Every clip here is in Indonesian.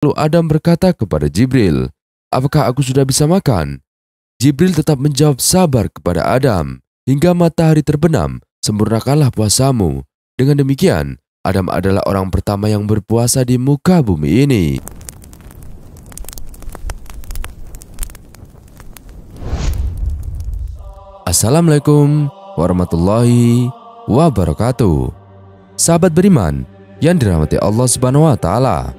Lalu Adam berkata kepada Jibril, "Apakah aku sudah bisa makan?" Jibril tetap menjawab sabar kepada Adam. Hingga matahari terbenam, sempurnakanlah puasamu. Dengan demikian, Adam adalah orang pertama yang berpuasa di muka bumi ini. Assalamualaikum warahmatullahi wabarakatuh. Sahabat beriman yang dirahmati Allah Subhanahu wa taala.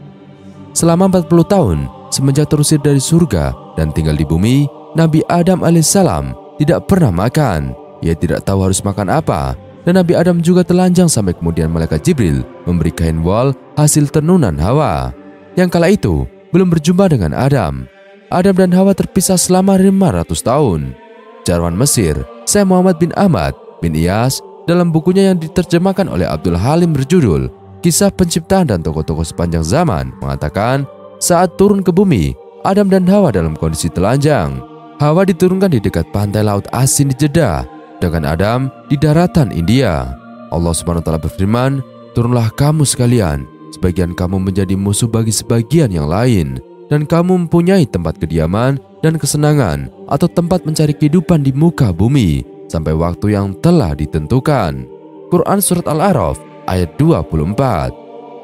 Selama 40 tahun semenjak terusir dari surga dan tinggal di bumi, Nabi Adam alaihissalam tidak pernah makan. Ia tidak tahu harus makan apa. Dan Nabi Adam juga telanjang sampai kemudian malaikat Jibril memberi kain wol hasil tenunan Hawa. Yang kala itu belum berjumpa dengan Adam. Adam dan Hawa terpisah selama 500 tahun. Jarwan Mesir, Syekh Muhammad bin Ahmad bin Iyas, dalam bukunya yang diterjemahkan oleh Abdul Halim berjudul Kisah Penciptaan dan Tokoh-Tokoh Sepanjang Zaman mengatakan, saat turun ke bumi, Adam dan Hawa dalam kondisi telanjang. Hawa diturunkan di dekat pantai Laut Asin di Jeddah, dengan Adam di daratan India. Allah Subhanahu wa taala berfirman, "Turunlah kamu sekalian, sebagian kamu menjadi musuh bagi sebagian yang lain, dan kamu mempunyai tempat kediaman dan kesenangan atau tempat mencari kehidupan di muka bumi sampai waktu yang telah ditentukan." Quran Surat Al-A'raf ayat 24.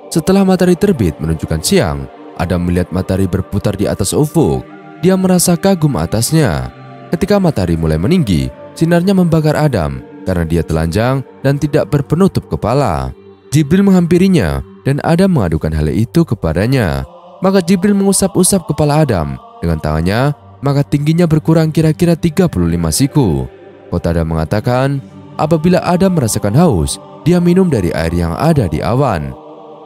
Setelah matahari terbit menunjukkan siang, Adam melihat matahari berputar di atas ufuk. Dia merasa kagum atasnya. Ketika matahari mulai meninggi, sinarnya membakar Adam karena dia telanjang dan tidak berpenutup kepala. Jibril menghampirinya dan Adam mengadukan hal itu kepadanya. Maka Jibril mengusap-usap kepala Adam dengan tangannya, maka tingginya berkurang kira-kira 35 siku. Qatada mengatakan, apabila Adam merasakan haus, dia minum dari air yang ada di awan.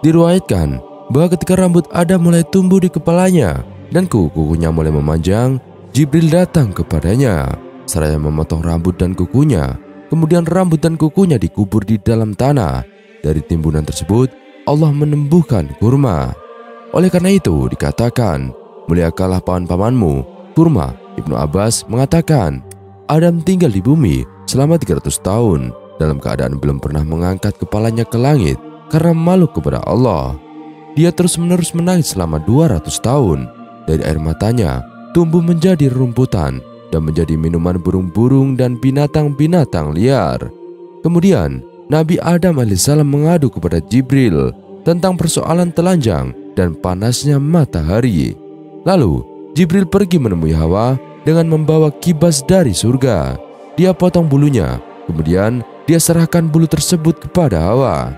Diriwayatkan bahwa ketika rambut Adam mulai tumbuh di kepalanya dan kuku-kukunya mulai memanjang, Jibril datang kepadanya seraya memotong rambut dan kukunya. Kemudian rambut dan kukunya dikubur di dalam tanah. Dari timbunan tersebut, Allah menumbuhkan kurma. Oleh karena itu dikatakan, muliakanlah paman-pamanmu. Kurma. Ibnu Abbas mengatakan, Adam tinggal di bumi selama 300 tahun dalam keadaan belum pernah mengangkat kepalanya ke langit karena malu kepada Allah. Dia terus-menerus menangis selama 200 tahun. Dari air matanya tumbuh menjadi rerumputan dan menjadi minuman burung-burung dan binatang-binatang liar. Kemudian Nabi Adam alaihissalam mengadu kepada Jibril tentang persoalan telanjang dan panasnya matahari. Lalu Jibril pergi menemui Hawa dengan membawa kibas dari surga. Dia potong bulunya, kemudian dia serahkan bulu tersebut kepada Hawa.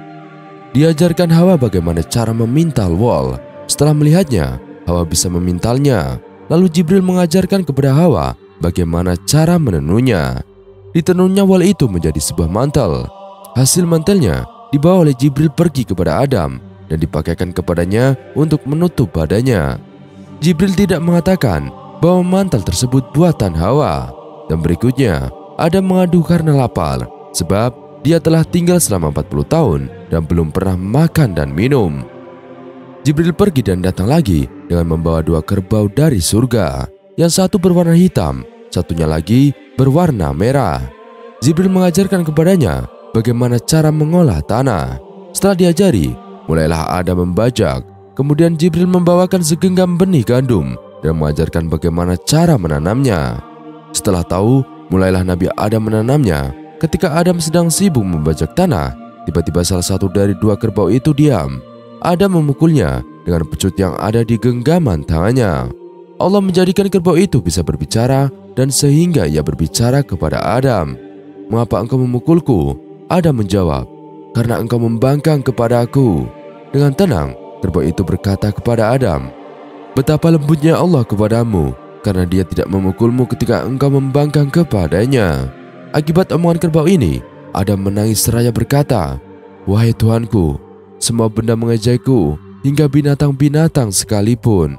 Diajarkan Hawa bagaimana cara memintal wol. Setelah melihatnya, Hawa bisa memintalnya. Lalu Jibril mengajarkan kepada Hawa bagaimana cara menenunnya. Ditenunnya wol itu menjadi sebuah mantel. Hasil mantelnya dibawa oleh Jibril pergi kepada Adam dan dipakaikan kepadanya untuk menutup badannya. Jibril tidak mengatakan bahwa mantel tersebut buatan Hawa. Dan berikutnya, Adam mengadu karena lapar sebab dia telah tinggal selama 40 tahun dan belum pernah makan dan minum. Jibril pergi dan datang lagi dengan membawa 2 kerbau dari surga. Yang satu berwarna hitam, satunya lagi berwarna merah. Jibril mengajarkan kepadanya bagaimana cara mengolah tanah. Setelah diajari, mulailah Adam membajak. Kemudian Jibril membawakan segenggam benih gandum dan mengajarkan bagaimana cara menanamnya. Setelah tahu, mulailah Nabi Adam menanamnya. Ketika Adam sedang sibuk membajak tanah, tiba-tiba salah satu dari 2 kerbau itu diam. Adam memukulnya dengan pecut yang ada di genggaman tangannya. Allah menjadikan kerbau itu bisa berbicara dan sehingga ia berbicara kepada Adam. "Mengapa engkau memukulku?" Adam menjawab, "Karena engkau membangkang kepada aku." Dengan tenang, kerbau itu berkata kepada Adam, "Betapa lembutnya Allah kepadamu, karena dia tidak memukulmu ketika engkau membangkang kepadanya." Akibat omongan kerbau ini, Adam menangis seraya berkata, "Wahai Tuhanku, semua benda mengejekku, hingga binatang-binatang sekalipun."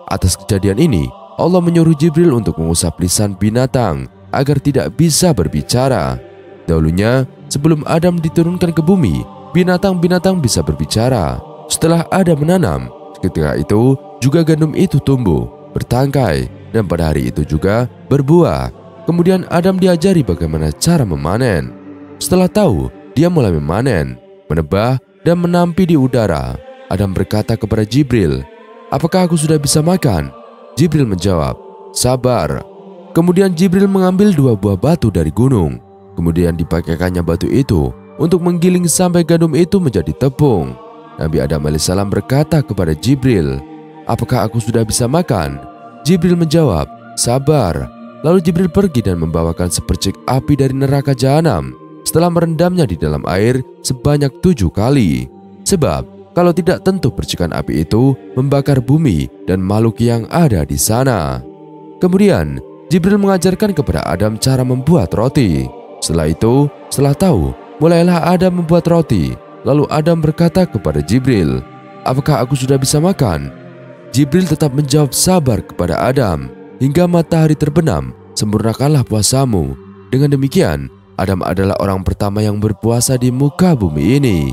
Atas kejadian ini, Allah menyuruh Jibril untuk mengusap lisan binatang agar tidak bisa berbicara. Dahulunya, sebelum Adam diturunkan ke bumi, binatang-binatang bisa berbicara. Setelah Adam menanam, ketika itu juga gandum itu tumbuh, bertangkai, dan pada hari itu juga berbuah. Kemudian Adam diajari bagaimana cara memanen. Setelah tahu, dia mulai memanen, menebah, dan menampi di udara. Adam berkata kepada Jibril, apakah aku sudah bisa makan?" Jibril menjawab, "Sabar." Kemudian Jibril mengambil 2 buah batu dari gunung. Kemudian dipakaikannya batu itu untuk menggiling sampai gandum itu menjadi tepung. Nabi Adam alaihissalam berkata kepada Jibril, "Apakah aku sudah bisa makan?" Jibril menjawab, "Sabar." Lalu Jibril pergi dan membawakan sepercik api dari neraka jahanam setelah merendamnya di dalam air sebanyak 7 kali. Sebab kalau tidak tentu percikan api itu membakar bumi dan makhluk yang ada di sana. Kemudian Jibril mengajarkan kepada Adam cara membuat roti. Setelah tahu, mulailah Adam membuat roti. Lalu Adam berkata kepada Jibril, "Apakah aku sudah bisa makan?" Jibril tetap menjawab sabar kepada Adam. Hingga matahari terbenam, sempurnakanlah puasamu. Dengan demikian, Adam adalah orang pertama yang berpuasa di muka bumi ini.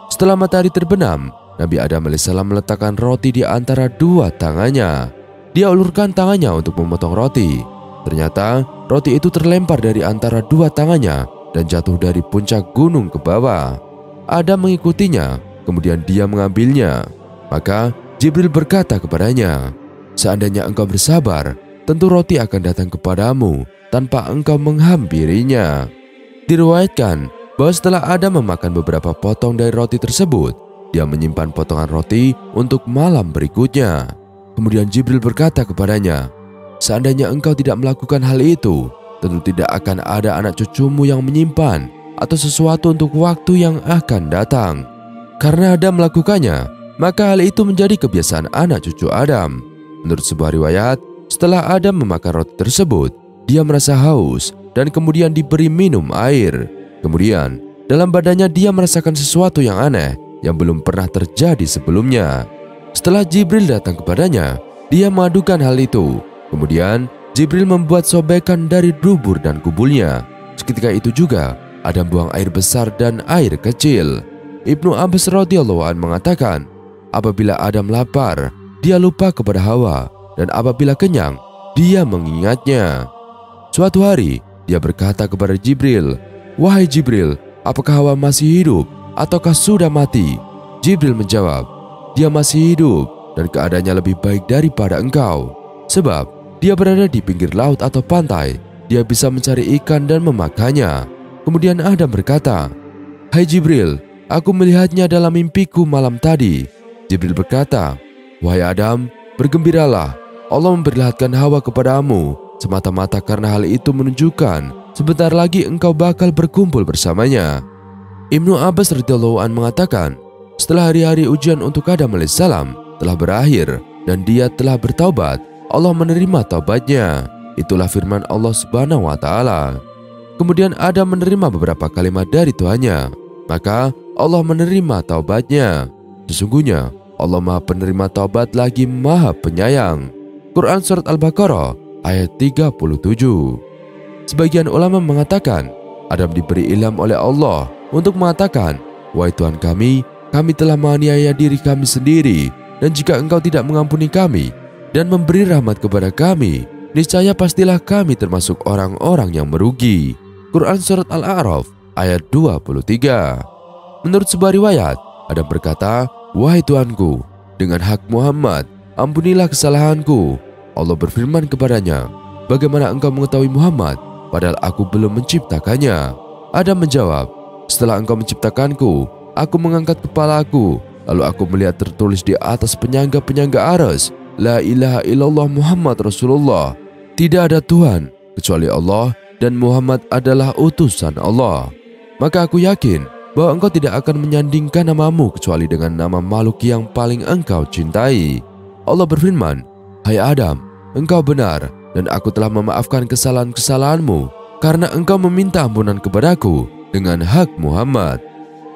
Setelah matahari terbenam, Nabi Adam alaihissalam meletakkan roti di antara 2 tangannya. Dia ulurkan tangannya untuk memotong roti. Ternyata roti itu terlempar dari antara 2 tangannya dan jatuh dari puncak gunung ke bawah. Adam mengikutinya, kemudian dia mengambilnya. Maka Jibril berkata kepadanya, "Seandainya engkau bersabar, tentu roti akan datang kepadamu tanpa engkau menghampirinya." Diriwayatkan bahwa setelah Adam memakan beberapa potong dari roti tersebut, dia menyimpan potongan roti untuk malam berikutnya. Kemudian Jibril berkata kepadanya, "Seandainya engkau tidak melakukan hal itu, tentu tidak akan ada anak cucumu yang menyimpan atau sesuatu untuk waktu yang akan datang." Karena Adam melakukannya, maka hal itu menjadi kebiasaan anak cucu Adam. Menurut sebuah riwayat, setelah Adam memakan roti tersebut, dia merasa haus dan kemudian diberi minum air. Kemudian dalam badannya dia merasakan sesuatu yang aneh yang belum pernah terjadi sebelumnya. Setelah Jibril datang kepadanya, dia mengadukan hal itu. Kemudian Jibril membuat sobekan dari dubur dan kubulnya. Seketika itu juga Adam buang air besar dan air kecil. Ibnu Abbas radhiyallahu anhu mengatakan, apabila Adam lapar, dia lupa kepada Hawa, dan apabila kenyang, dia mengingatnya. Suatu hari, dia berkata kepada Jibril, "Wahai Jibril, apakah Hawa masih hidup ataukah sudah mati?" Jibril menjawab, "Dia masih hidup dan keadaannya lebih baik daripada engkau. Sebab dia berada di pinggir laut atau pantai, dia bisa mencari ikan dan memakannya." Kemudian Adam berkata, "Hai Jibril, aku melihatnya dalam mimpiku malam tadi." Jibril berkata, "Wahai Adam, bergembiralah, Allah memperlihatkan Hawa kepadamu semata-mata karena hal itu menunjukkan sebentar lagi engkau bakal berkumpul bersamanya." Ibnu Abbas radhiyallahu anhu mengatakan, setelah hari-hari ujian untuk Adam alaihissalam telah berakhir dan dia telah bertaubat, Allah menerima taubatnya. Itulah firman Allah Subhanahu wa Ta'ala. Kemudian Adam menerima beberapa kalimat dari Tuhannya, maka Allah menerima taubatnya. Sesungguhnya Allah Maha Penerima Taubat lagi Maha Penyayang. Quran Surat Al-Baqarah ayat 37. Sebagian ulama mengatakan Adam diberi ilham oleh Allah untuk mengatakan, "Wahai Tuhan kami telah menganiaya diri kami sendiri, dan jika engkau tidak mengampuni kami dan memberi rahmat kepada kami, niscaya pastilah kami termasuk orang-orang yang merugi." Quran Surat Al-A'raf ayat 23. Menurut sebuah riwayat, Adam berkata, "Wahai Tuanku, dengan hak Muhammad, ampunilah kesalahanku." Allah berfirman kepadanya, "Bagaimana engkau mengetahui Muhammad, padahal aku belum menciptakannya?" Adam menjawab, "Setelah engkau menciptakanku, aku mengangkat kepalaku, lalu aku melihat tertulis di atas penyangga-penyangga arsy, La ilaha illallah Muhammad Rasulullah. Tidak ada Tuhan kecuali Allah dan Muhammad adalah utusan Allah. Maka aku yakin bahwa engkau tidak akan menyandingkan namamu kecuali dengan nama makhluk yang paling engkau cintai." Allah berfirman, "Hai Adam, engkau benar dan aku telah memaafkan kesalahan-kesalahanmu karena engkau meminta ampunan kepadaku dengan hak Muhammad."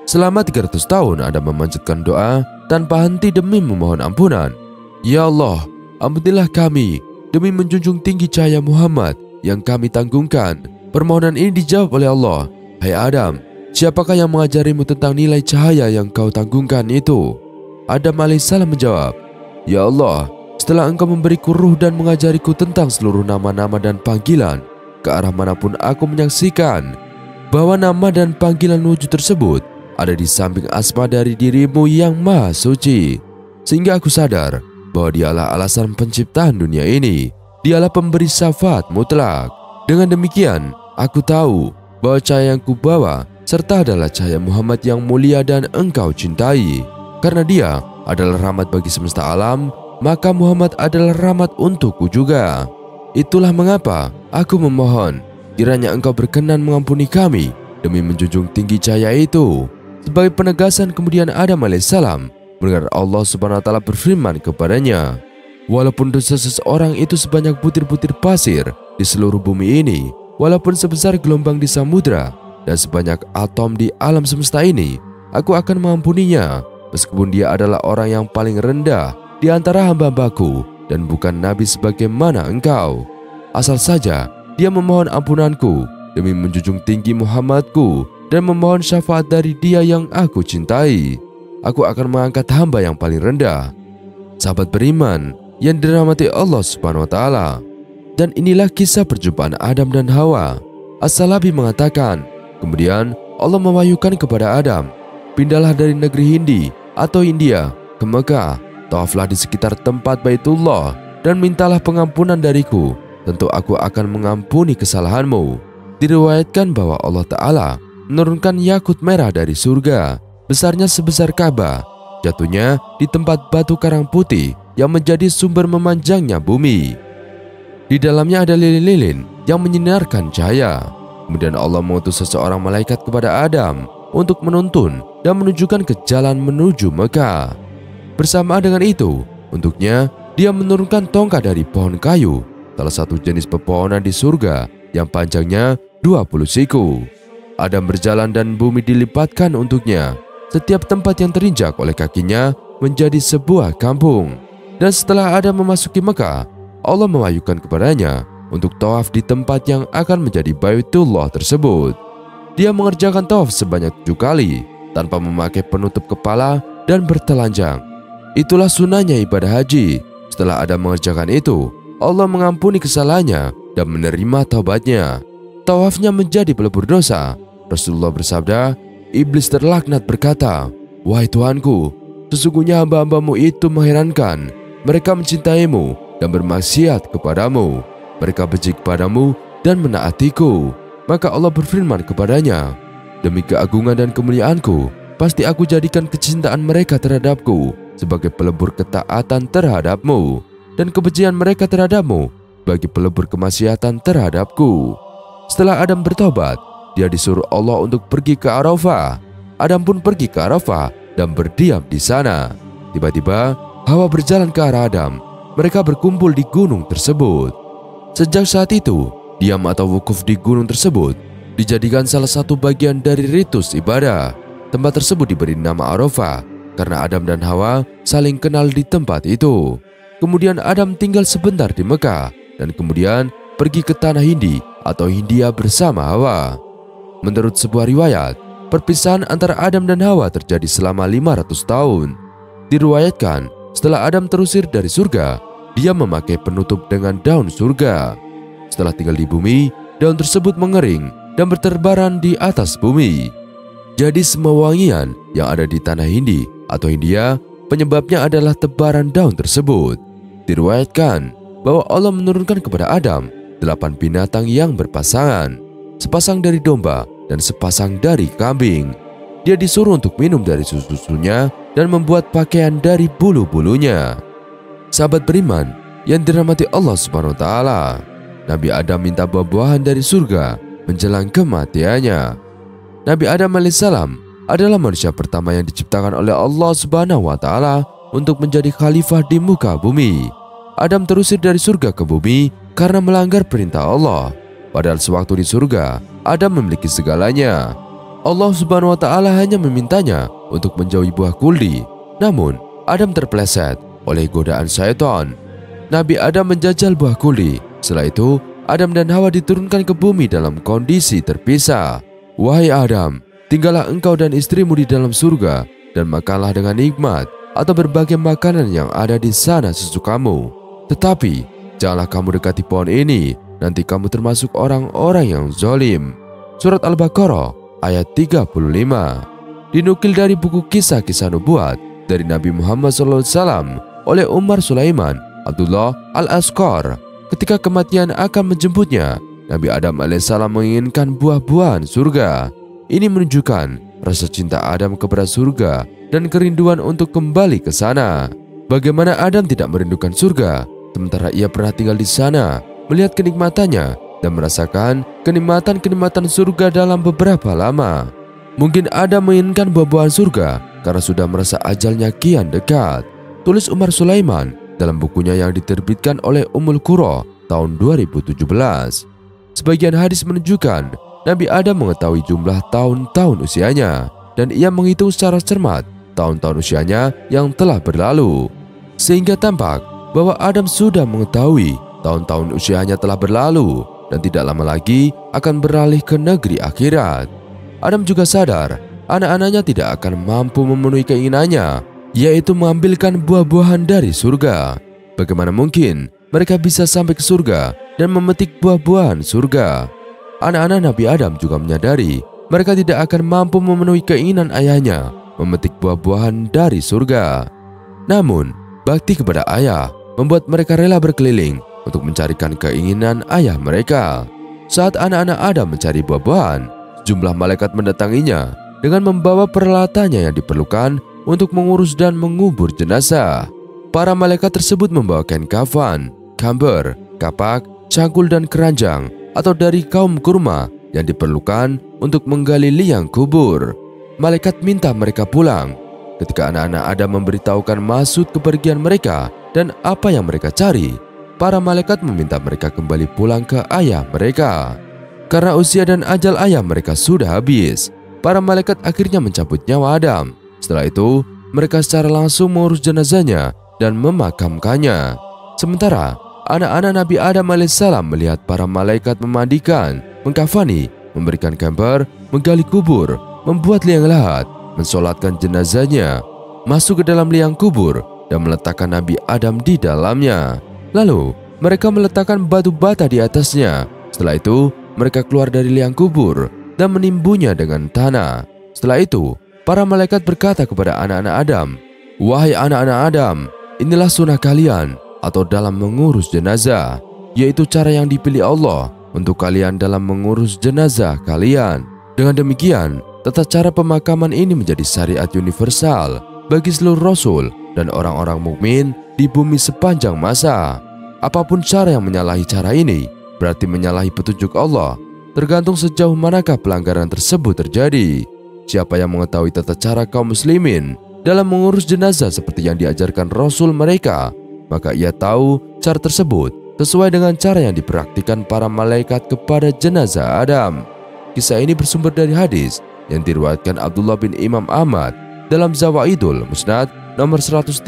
Selama 300 tahun Adam memanjatkan doa tanpa henti demi memohon ampunan. "Ya Allah, ampunilah kami demi menjunjung tinggi cahaya Muhammad yang kami tanggungkan." Permohonan ini dijawab oleh Allah. "Hai Adam, siapakah yang mengajarimu tentang nilai cahaya yang kau tanggungkan itu?" Adam alaihissalam menjawab, "Ya Allah, setelah engkau memberiku ruh dan mengajariku tentang seluruh nama-nama dan panggilan, ke arah manapun aku menyaksikan bahwa nama dan panggilan wujud tersebut ada di samping asma dari dirimu yang maha suci, sehingga aku sadar bahwa dialah alasan penciptaan dunia ini. Dialah pemberi syafaat mutlak. Dengan demikian, aku tahu bahwa cahaya yang kubawa serta adalah cahaya Muhammad yang mulia dan engkau cintai. Karena dia adalah rahmat bagi semesta alam, maka Muhammad adalah rahmat untukku juga. Itulah mengapa aku memohon kiranya engkau berkenan mengampuni kami demi menjunjung tinggi cahaya itu. Sebagai penegasan, kemudian Adam alaihissalam mendengar Allah subhanahu wa ta'ala berfirman kepadanya, walaupun dosa seseorang itu sebanyak butir-butir pasir di seluruh bumi ini, walaupun sebesar gelombang di samudra dan sebanyak atom di alam semesta ini, aku akan mengampuninya, meskipun dia adalah orang yang paling rendah di antara hamba-hambaku dan bukan nabi sebagaimana engkau. Asal saja dia memohon ampunanku demi menjunjung tinggi Muhammadku dan memohon syafaat dari dia yang aku cintai, aku akan mengangkat hamba yang paling rendah. Sahabat beriman yang dirahmati Allah subhanahu wa ta'ala, dan inilah kisah perjumpaan Adam dan Hawa. As-Salabi mengatakan, kemudian Allah mewahyukan kepada Adam, pindahlah dari negeri Hindi atau India ke Mekah, tawaflah di sekitar tempat Baitullah dan mintalah pengampunan dariku, tentu aku akan mengampuni kesalahanmu. Diriwayatkan bahwa Allah Ta'ala menurunkan yakut merah dari surga, besarnya sebesar Ka'bah, jatuhnya di tempat batu karang putih yang menjadi sumber memanjangnya bumi. Di dalamnya ada lilin-lilin yang menyinarkan cahaya. Kemudian Allah mengutus seseorang malaikat kepada Adam untuk menuntun dan menunjukkan ke jalan menuju Mekah. Bersamaan dengan itu, untuknya dia menurunkan tongkat dari pohon kayu, salah satu jenis pepohonan di surga yang panjangnya 20 siku. Adam berjalan dan bumi dilipatkan untuknya. Setiap tempat yang terinjak oleh kakinya menjadi sebuah kampung. Dan setelah Adam memasuki Mekah, Allah mewahyukan kepadanya untuk tawaf di tempat yang akan menjadi Baitullah tersebut. Dia mengerjakan tawaf sebanyak 7 kali tanpa memakai penutup kepala dan bertelanjang. Itulah sunahnya ibadah haji. Setelah Adam mengerjakan itu, Allah mengampuni kesalahannya dan menerima taubatnya. Tawafnya menjadi pelebur dosa. Rasulullah bersabda, iblis terlaknat berkata, wahai Tuhanku, sesungguhnya hamba-hambamu itu mengherankan. Mereka mencintaimu dan bermaksiat kepadamu. Mereka benci kepadamu dan menaatiku. Maka Allah berfirman kepadanya, demi keagungan dan kemuliaanku, pasti aku jadikan kecintaan mereka terhadapku sebagai pelebur ketaatan terhadapmu, dan kebencian mereka terhadapmu bagi pelebur kemaksiatan terhadapku. Setelah Adam bertobat, dia disuruh Allah untuk pergi ke Arafah. Adam pun pergi ke Arafah dan berdiam di sana. Tiba-tiba Hawa berjalan ke arah Adam. Mereka berkumpul di gunung tersebut. Sejak saat itu, diam atau wukuf di gunung tersebut dijadikan salah satu bagian dari ritus ibadah. Tempat tersebut diberi nama Arafah karena Adam dan Hawa saling kenal di tempat itu. Kemudian Adam tinggal sebentar di Mekah dan kemudian pergi ke tanah Hindi atau Hindia bersama Hawa. Menurut sebuah riwayat, perpisahan antara Adam dan Hawa terjadi selama 500 tahun. Diriwayatkan, setelah Adam terusir dari surga, dia memakai penutup dengan daun surga. Setelah tinggal di bumi, daun tersebut mengering dan berterbaran di atas bumi. Jadi semua wangian yang ada di tanah Hindi atau India, penyebabnya adalah tebaran daun tersebut. Diriwayatkan bahwa Allah menurunkan kepada Adam 8 binatang yang berpasangan, sepasang dari domba dan sepasang dari kambing. Dia disuruh untuk minum dari susu-susunya dan membuat pakaian dari bulu-bulunya. Sahabat beriman yang dirahmati Allah subhanahu wa ta'ala, Nabi Adam minta buah-buahan dari surga menjelang kematiannya. Nabi Adam alaihissalam adalah manusia pertama yang diciptakan oleh Allah subhanahu wa ta'ala untuk menjadi khalifah di muka bumi. Adam terusir dari surga ke bumi karena melanggar perintah Allah. Padahal sewaktu di surga, Adam memiliki segalanya. Allah subhanahu wa ta'ala hanya memintanya untuk menjauhi buah kuldi. Namun, Adam terpeleset oleh godaan syaitan. Nabi Adam menjajal buah kuldi. Setelah itu, Adam dan Hawa diturunkan ke bumi dalam kondisi terpisah. Wahai Adam, tinggallah engkau dan istrimu di dalam surga dan makanlah dengan nikmat atau berbagai makanan yang ada di sana sesukamu. Tetapi, janganlah kamu dekati pohon ini, nanti kamu termasuk orang-orang yang zalim. Surat Al-Baqarah ayat 35. Dinukil dari buku kisah-kisah nubuat dari Nabi Muhammad SAW oleh Umar Sulaiman Abdullah Al-Asqar. Ketika kematian akan menjemputnya, Nabi Adam alaihissalam menginginkan buah-buahan surga. Ini menunjukkan rasa cinta Adam kepada surga dan kerinduan untuk kembali ke sana. Bagaimana Adam tidak merindukan surga, sementara ia pernah tinggal di sana, melihat kenikmatannya dan merasakan kenikmatan-kenikmatan surga dalam beberapa lama. Mungkin Adam menginginkan buah-buahan surga karena sudah merasa ajalnya kian dekat. Tulis Umar Sulaiman dalam bukunya yang diterbitkan oleh Ummul Qura tahun 2017. Sebagian hadis menunjukkan Nabi Adam mengetahui jumlah tahun-tahun usianya dan ia menghitung secara cermat tahun-tahun usianya yang telah berlalu, sehingga tampak bahwa Adam sudah mengetahui tahun-tahun usianya telah berlalu dan tidak lama lagi akan beralih ke negeri akhirat. Adam juga sadar anak-anaknya tidak akan mampu memenuhi keinginannya, yaitu mengambilkan buah-buahan dari surga. Bagaimana mungkin mereka bisa sampai ke surga dan memetik buah-buahan surga? Anak-anak Nabi Adam juga menyadari mereka tidak akan mampu memenuhi keinginan ayahnya memetik buah-buahan dari surga. Namun, bakti kepada ayah membuat mereka rela berkeliling untuk mencarikan keinginan ayah mereka. Saat anak-anak Adam mencari buah-buahan, jumlah malaikat mendatanginya dengan membawa peralatannya yang diperlukan untuk mengurus dan mengubur jenazah. Para malaikat tersebut membawa kain kafan, kamber, kapak, cangkul dan keranjang atau dari kaum kurma yang diperlukan untuk menggali liang kubur. Malaikat minta mereka pulang. Ketika anak-anak Adam memberitahukan maksud kepergian mereka dan apa yang mereka cari, para malaikat meminta mereka kembali pulang ke ayah mereka. Karena usia dan ajal ayah mereka sudah habis, para malaikat akhirnya mencabut nyawa Adam. Setelah itu, mereka secara langsung mengurus jenazahnya dan memakamkannya. Sementara anak-anak Nabi Adam alaihissalam melihat para malaikat memandikan, mengkafani, memberikan kamber, menggali kubur, membuat liang lahat, mensolatkan jenazahnya, masuk ke dalam liang kubur dan meletakkan Nabi Adam di dalamnya. Lalu mereka meletakkan batu bata di atasnya. Setelah itu mereka keluar dari liang kubur dan menimbunya dengan tanah. Setelah itu para malaikat berkata kepada anak-anak Adam, "Wahai anak-anak Adam, inilah sunnah kalian atau dalam mengurus jenazah, yaitu cara yang dipilih Allah untuk kalian dalam mengurus jenazah kalian. Dengan demikian, tata cara pemakaman ini menjadi syariat universal bagi seluruh rasul dan orang-orang mukmin di bumi sepanjang masa. Apapun cara yang menyalahi cara ini berarti menyalahi petunjuk Allah, tergantung sejauh manakah pelanggaran tersebut terjadi. Siapa yang mengetahui tata cara kaum muslimin dalam mengurus jenazah seperti yang diajarkan Rasul mereka, maka ia tahu cara tersebut sesuai dengan cara yang dipraktikkan para malaikat kepada jenazah Adam." Kisah ini bersumber dari hadis yang diriwayatkan Abdullah bin Imam Ahmad dalam Zawaidul Musnad nomor 136.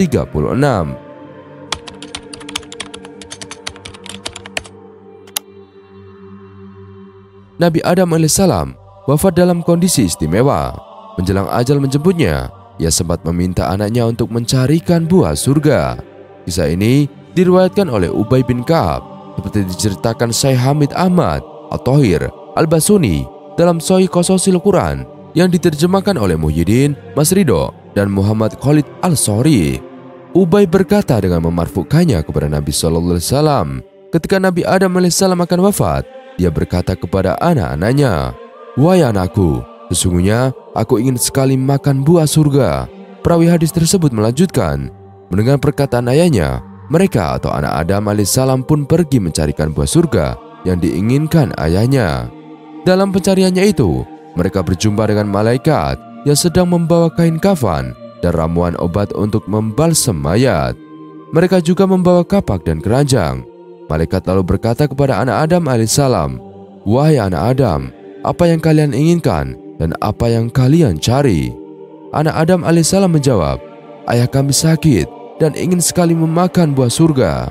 Nabi Adam alaihissalam wafat dalam kondisi istimewa. Menjelang ajal menjemputnya, ia sempat meminta anaknya untuk mencarikan buah surga. Kisah ini diriwayatkan oleh Ubay bin Ka'ab seperti diceritakan Syekh Hamid Ahmad At-Thahir Al-Basuni dalam Sahih Qasasil Quran yang diterjemahkan oleh Muhyiddin Masrido dan Muhammad Khalid Al-Sori. Ubay berkata dengan memarfukannya kepada Nabi SAW. Ketika Nabi Adam AS akan wafat, dia berkata kepada anak-anaknya, "Wahai anakku, sesungguhnya aku ingin sekali makan buah surga." Perawi hadis tersebut melanjutkan, mendengar perkataan ayahnya, mereka atau anak Adam AS pun pergi mencarikan buah surga yang diinginkan ayahnya. Dalam pencariannya itu, mereka berjumpa dengan malaikat yang sedang membawa kain kafan dan ramuan obat untuk membalsem mayat. Mereka juga membawa kapak dan keranjang. Malaikat lalu berkata kepada anak Adam alaihissalam, "Wahai anak Adam, apa yang kalian inginkan dan apa yang kalian cari?" Anak Adam alaihissalam menjawab, "Ayah kami sakit dan ingin sekali memakan buah surga."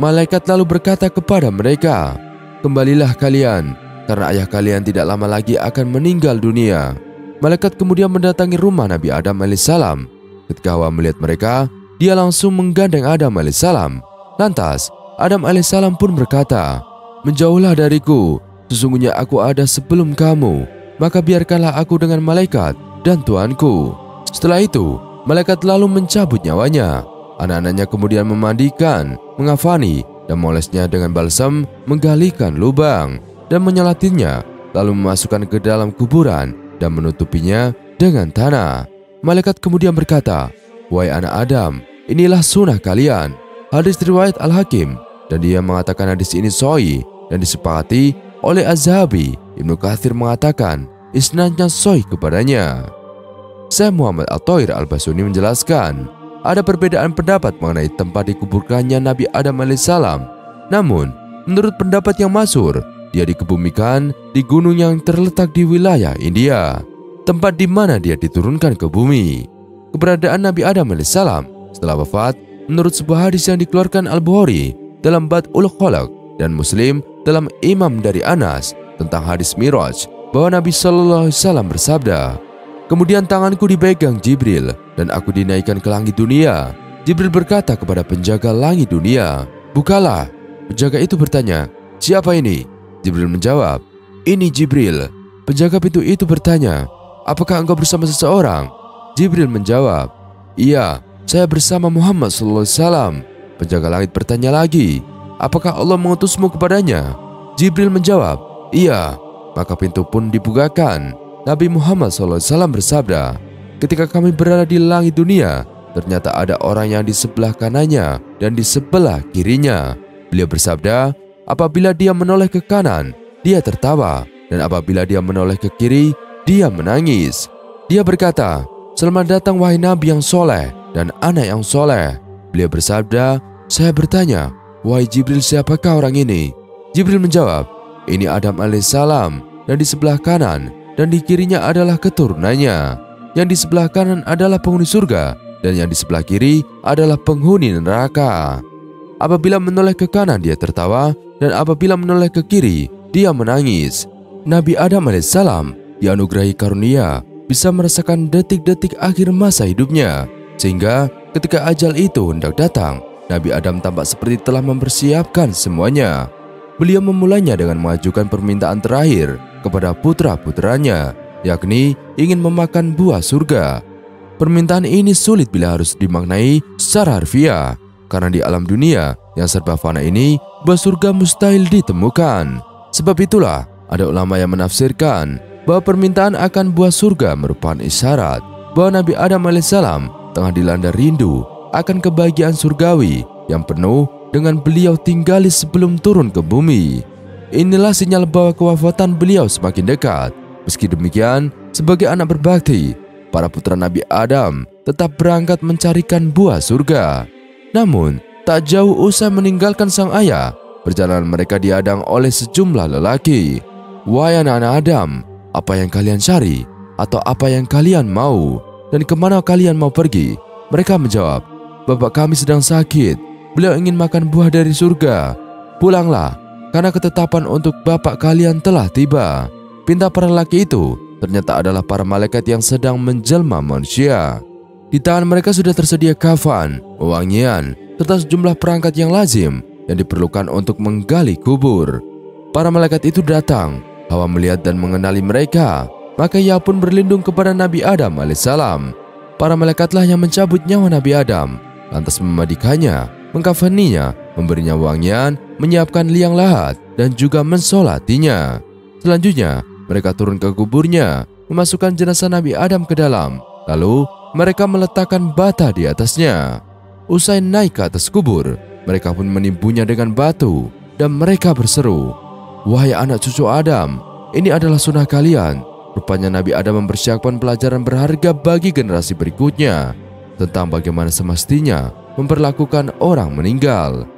Malaikat lalu berkata kepada mereka, "Kembalilah kalian, karena ayah kalian tidak lama lagi akan meninggal dunia." Malaikat kemudian mendatangi rumah Nabi Adam alaihissalam. Ketika Hawa melihat mereka, dia langsung menggandeng Adam alaihissalam. Lantas Adam alaihissalam pun berkata, "Menjauhlah dariku, sesungguhnya aku ada sebelum kamu, maka biarkanlah aku dengan malaikat dan Tuanku." Setelah itu, malaikat lalu mencabut nyawanya. Anak-anaknya kemudian memandikan, mengafani, dan molesnya dengan balsam, menggalikan lubang, dan menyolatinnya, lalu memasukkan ke dalam kuburan dan menutupinya dengan tanah. Malaikat kemudian berkata, "Wahai anak Adam, inilah sunnah kalian." Hadis riwayat Al-Hakim, dan dia mengatakan hadis ini sahih dan disepakati oleh Az-Zahabi. Ibnu Katsir mengatakan isnadnya sahih kepadanya. Syekh Muhammad At-Thair Al-Basuni menjelaskan, ada perbedaan pendapat mengenai tempat dikuburkannya Nabi Adam alaihissalam. Namun, menurut pendapat yang masyhur, dia dikebumikan di gunung yang terletak di wilayah India, tempat di mana dia diturunkan ke bumi. Keberadaan Nabi Adam alaihissalam setelah wafat, menurut sebuah hadis yang dikeluarkan Al-Bukhari dalam Bad'ul Khalaq dan Muslim dalam Imam dari Anas tentang hadis Miraj, bahwa Nabi Shallallahu Alaihi Wasallam bersabda, "Kemudian tanganku dipegang Jibril dan aku dinaikkan ke langit dunia. Jibril berkata kepada penjaga langit dunia, 'Bukalah.' Penjaga itu bertanya, 'Siapa ini?' Jibril menjawab, 'Ini Jibril.' Penjaga pintu itu bertanya, 'Apakah engkau bersama seseorang?' Jibril menjawab, 'Iya, saya bersama Muhammad sallallahu alaihi wasallam.' Penjaga langit bertanya lagi, 'Apakah Allah mengutusmu kepadanya?' Jibril menjawab, 'Iya.' Maka pintu pun dibukakan. Nabi Muhammad SAW bersabda, "Ketika kami berada di langit dunia, ternyata ada orang yang di sebelah kanannya dan di sebelah kirinya." Beliau bersabda, "Apabila dia menoleh ke kanan, dia tertawa, dan apabila dia menoleh ke kiri, dia menangis." Dia berkata, "Selamat datang wahai Nabi yang soleh dan anak yang soleh." Beliau bersabda, "Saya bertanya, wahai Jibril, siapakah orang ini?" Jibril menjawab, "Ini Adam alaihissalam, dan di sebelah kanan dan di kirinya adalah keturunannya. Yang di sebelah kanan adalah penghuni surga, dan yang di sebelah kiri adalah penghuni neraka. Apabila menoleh ke kanan dia tertawa, dan apabila menoleh ke kiri dia menangis." Nabi Adam alaihissalam dianugerahi karunia bisa merasakan detik-detik akhir masa hidupnya, sehingga ketika ajal itu hendak datang, Nabi Adam tampak seperti telah mempersiapkan semuanya. Beliau memulainya dengan mengajukan permintaan terakhir kepada putra-putranya, yakni ingin memakan buah surga. Permintaan ini sulit bila harus dimaknai secara harfiah, karena di alam dunia yang serba fana ini, buah surga mustahil ditemukan. Sebab itulah ada ulama yang menafsirkan bahwa permintaan akan buah surga merupakan isyarat bahwa Nabi Adam alaihissalam tengah dilanda rindu akan kebahagiaan surgawi yang penuh dengan beliau tinggali sebelum turun ke bumi. Inilah sinyal bahwa kewafatan beliau semakin dekat. Meski demikian, sebagai anak berbakti, para putra Nabi Adam tetap berangkat mencarikan buah surga. Namun, tak jauh usai meninggalkan sang ayah, perjalanan mereka dihadang oleh sejumlah lelaki. "Wahai anak-anak Adam, apa yang kalian cari? Atau apa yang kalian mau? Dan kemana kalian mau pergi?" Mereka menjawab, "Bapak kami sedang sakit. Beliau ingin makan buah dari surga. Pulanglah, karena ketetapan untuk bapak kalian telah tiba." Pinta para lelaki itu ternyata adalah para malaikat yang sedang menjelma manusia. Di tangan mereka sudah tersedia kafan, wewangian, serta sejumlah perangkat yang lazim yang diperlukan untuk menggali kubur. Para malaikat itu datang. Hawa melihat dan mengenali mereka, maka ia pun berlindung kepada Nabi Adam alaihissalam. Para malaikatlah yang mencabut nyawa Nabi Adam, lantas memandikannya, mengkafaninya, memberinya wangian, menyiapkan liang lahat, dan juga mensolatinya. Selanjutnya, mereka turun ke kuburnya, memasukkan jenazah Nabi Adam ke dalam, lalu mereka meletakkan bata di atasnya. Usai naik ke atas kubur, mereka pun menimbunya dengan batu, dan mereka berseru, "Wahai anak cucu Adam, ini adalah sunnah kalian." Rupanya Nabi Adam mempersiapkan pelajaran berharga bagi generasi berikutnya tentang bagaimana semestinya memperlakukan orang meninggal.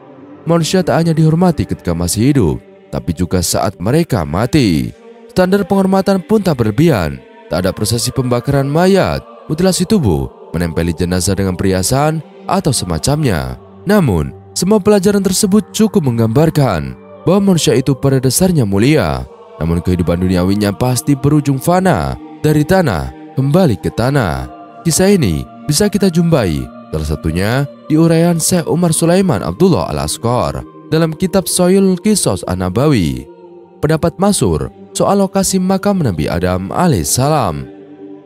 Manusia tak hanya dihormati ketika masih hidup, tapi juga saat mereka mati. Standar penghormatan pun tak berlebihan. Tak ada prosesi pembakaran mayat, mutilasi tubuh, menempeli jenazah dengan perhiasan, atau semacamnya. Namun, semua pelajaran tersebut cukup menggambarkan bahwa manusia itu pada dasarnya mulia. Namun kehidupan duniawinya pasti berujung fana, dari tanah kembali ke tanah. Kisah ini bisa kita jumpai salah satunya di uraian Syekh Umar Sulaiman Abdullah Al-Asqar dalam kitab Sahihul Qisas An-Nabawi. Pendapat masyhur soal lokasi makam Nabi Adam alaihissalam.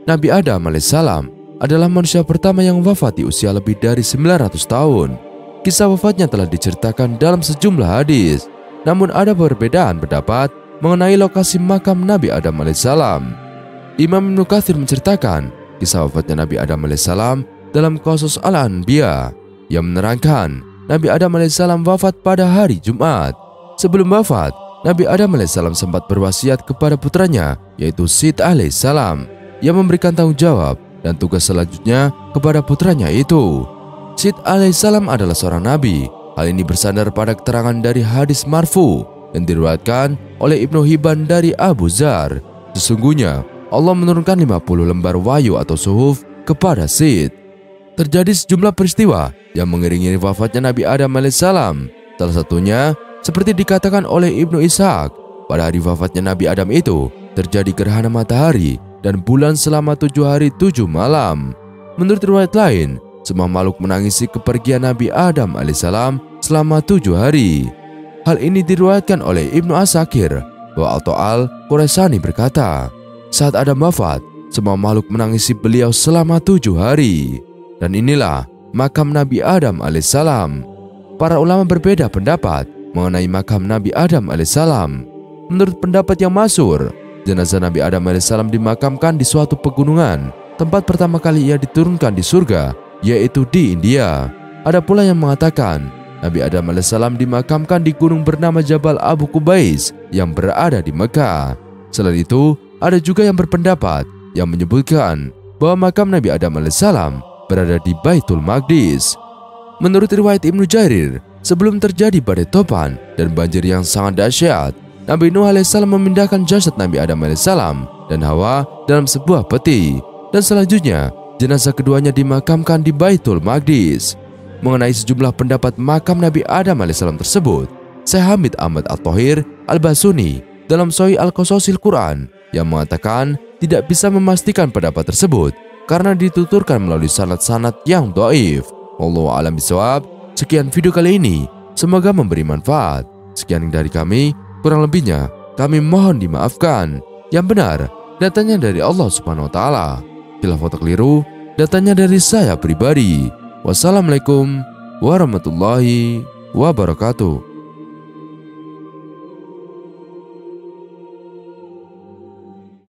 Nabi Adam alaihissalam adalah manusia pertama yang wafat di usia lebih dari 900 tahun. Kisah wafatnya telah diceritakan dalam sejumlah hadis. Namun ada perbedaan pendapat mengenai lokasi makam Nabi Adam alaihissalam. Imam Ibnu Katsir menceritakan kisah wafatnya Nabi Adam alaihissalam dalam Qasas Al-Anbiya yang menerangkan Nabi Adam alaihissalam wafat pada hari Jumat. Sebelum wafat, Nabi Adam alaihissalam sempat berwasiat kepada putranya, yaitu Syed alaihissalam, yang memberikan tanggung jawab dan tugas selanjutnya kepada putranya itu. Syed alaihissalam adalah seorang nabi. Hal ini bersandar pada keterangan dari hadis marfu yang diriwayatkan oleh Ibnu Hibban dari Abu Dzar. Sesungguhnya Allah menurunkan 50 lembar wahyu atau suhuf kepada Syed. Terjadi sejumlah peristiwa yang mengiringi wafatnya Nabi Adam alaihissalam. Salah satunya seperti dikatakan oleh Ibnu Ishaq, pada hari wafatnya Nabi Adam itu terjadi gerhana matahari dan bulan selama 7 hari 7 malam. Menurut riwayat lain, semua makhluk menangisi kepergian Nabi Adam alaihissalam selama 7 hari. Hal ini diriwayatkan oleh Ibnu Asakir bahwa Al-To'al Quraisani berkata, saat Adam wafat, semua makhluk menangisi beliau selama 7 hari. Dan inilah makam Nabi Adam alaihissalam. Para ulama berbeda pendapat mengenai makam Nabi Adam alaihissalam. Menurut pendapat yang masyhur, jenazah Nabi Adam alaihissalam dimakamkan di suatu pegunungan, tempat pertama kali ia diturunkan di surga, yaitu di India. Ada pula yang mengatakan Nabi Adam alaihissalam dimakamkan di gunung bernama Jabal Abu Qubais yang berada di Mekah. Selain itu, ada juga yang berpendapat yang menyebutkan bahwa makam Nabi Adam alaihissalam berada di Baitul Maqdis. Menurut riwayat Ibnu Jarir, sebelum terjadi badai topan dan banjir yang sangat dahsyat, Nabi Nuh alaihissalam memindahkan jasad Nabi Adam alaihissalam dan Hawa dalam sebuah peti, dan selanjutnya jenazah keduanya dimakamkan di Baitul Maqdis. Mengenai sejumlah pendapat makam Nabi Adam alaihissalam tersebut, Syekh Hamid Ahmad At-Thohir Al-Basuni dalam Sahih Al-Qasasil Quran yang mengatakan tidak bisa memastikan pendapat tersebut karena dituturkan melalui sanad-sanad yang dhaif. Wallahu a'lam bishawab. Sekian video kali ini, semoga memberi manfaat. Sekian dari kami, kurang lebihnya kami mohon dimaafkan. Yang benar datanya dari Allah Subhanahu wa taala. Khilaf atau keliru datanya dari saya pribadi. Wassalamualaikum warahmatullahi wabarakatuh.